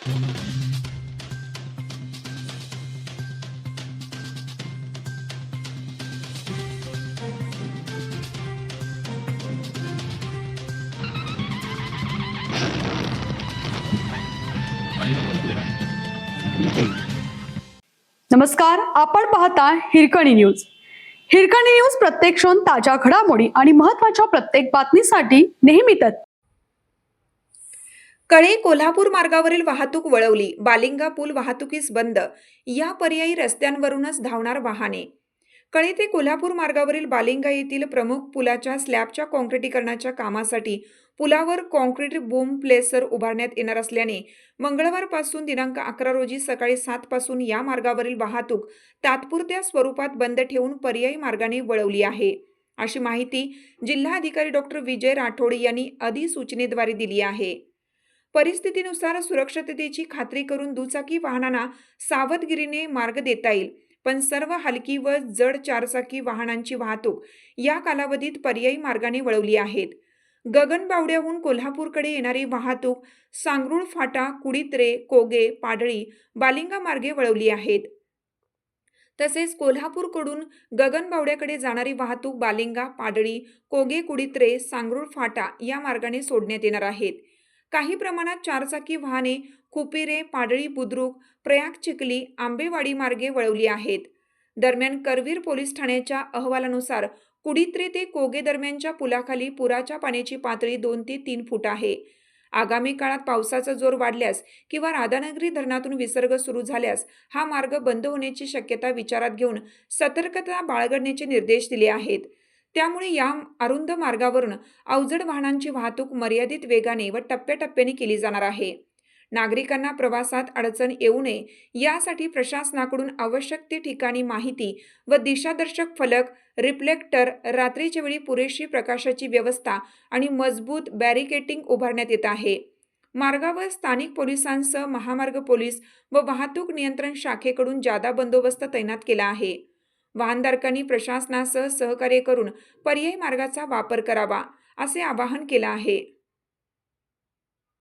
नमस्कार, आपण पाहता हिरकणी न्यूज. हिरकणी न्यूज प्रत्येक क्षण ताज्या घडामोडी आणि महत्त्वाच्या प्रत्येक बातमीसाठी नेहमी तत्पर. कळे कोल्हापूर मार्गावरील वाहतूक वळवली. बालिंगा पूल वाहतुकीस बंद. या पर्यायी रस्त्यांवरूनच धावणार वाहने. कळे ते कोल्हापूर मार्गावरील बालिंगा येथील प्रमुख पुलाच्या स्लॅबच्या काँक्रिटीकरणाच्या कामासाठी पुलावर काँक्रीट बूम प्लेसर उभारण्यात येणार असल्याने मंगळवारपासून दिनांक 11 रोजी सकाळी 7 पासून या मार्गावरील वाहतूक तात्पुरत्या स्वरूपात बंद ठेवून पर्यायी मार्गाने वळवली आहे, अशी माहिती जिल्हाधिकारी डॉक्टर विजय राठोड यांनी अधिसूचनेद्वारे दिली आहे. परिस्थितीनुसार सुरक्षिततेची खात्री करून दुचाकी वाहनांना सावधगिरीने मार्ग देता येईल, पण सर्व हलकी व जड चारचाकी वाहनांची वाहतूक या कालावधीत पर्यायी मार्गाने वळवली आहेत. गगनबावड्याहून कोल्हापूरकडे येणारी वाहतूक सांगरुळ फाटा, कुडित्रे, कोगे, पाडळी, बालिंगा मार्गे वळवली आहेत. तसेच कोल्हापूरकडून गगनबावड्याकडे जाणारी वाहतूक बालिंगा, पाडळी, कोगे, कुडित्रे, सांगरुळ फाटा या मार्गाने सोडण्यात येणार आहेत. काही प्रमाणात चारचाकी वाहने खुपिरे, पाडळी, बुद्रुक, प्रयाग, चिखली, आंबेवाडी मार्गे वळवली आहेत. दरम्यान करवीर पोलीस ठाण्याच्या अहवालानुसार कुडित्रे ते कोगे दरम्यानच्या पुलाखाली पुराच्या पाण्याची पातळी 2 ते 3 फूट आहे. आगामी काळात पावसाचा जोर वाढल्यास किंवा राधानगरी धरणातून विसर्ग सुरू झाल्यास हा मार्ग बंद होण्याची शक्यता विचारात घेऊन सतर्कता बाळगण्याचे निर्देश दिले आहेत. त्यामुळे या अरुंद मार्गावरून अवजड वाहनांची वाहतूक मर्यादित वेगाने व टप्प्याटप्प्याने केली जाणार आहे. नागरिकांना प्रवासात अडचण येऊ नये यासाठी प्रशासनाकडून आवश्यक ते ठिकाणी माहिती व दिशादर्शक फलक, रिफ्लेक्टर, रात्रीच्या वेळी पुरेशी प्रकाशाची व्यवस्था आणि मजबूत बॅरिकेटिंग उभारण्यात येत आहे. मार्गावर स्थानिक पोलिसांसह महामार्ग पोलीस व वाहतूक नियंत्रण शाखेकडून जादा बंदोबस्त तैनात केला आहे. वाहनधारकांनी प्रशासनासह सहकार्य करून पर्यायी मार्गाचा वापर करावा, असे आवाहन केले आहे.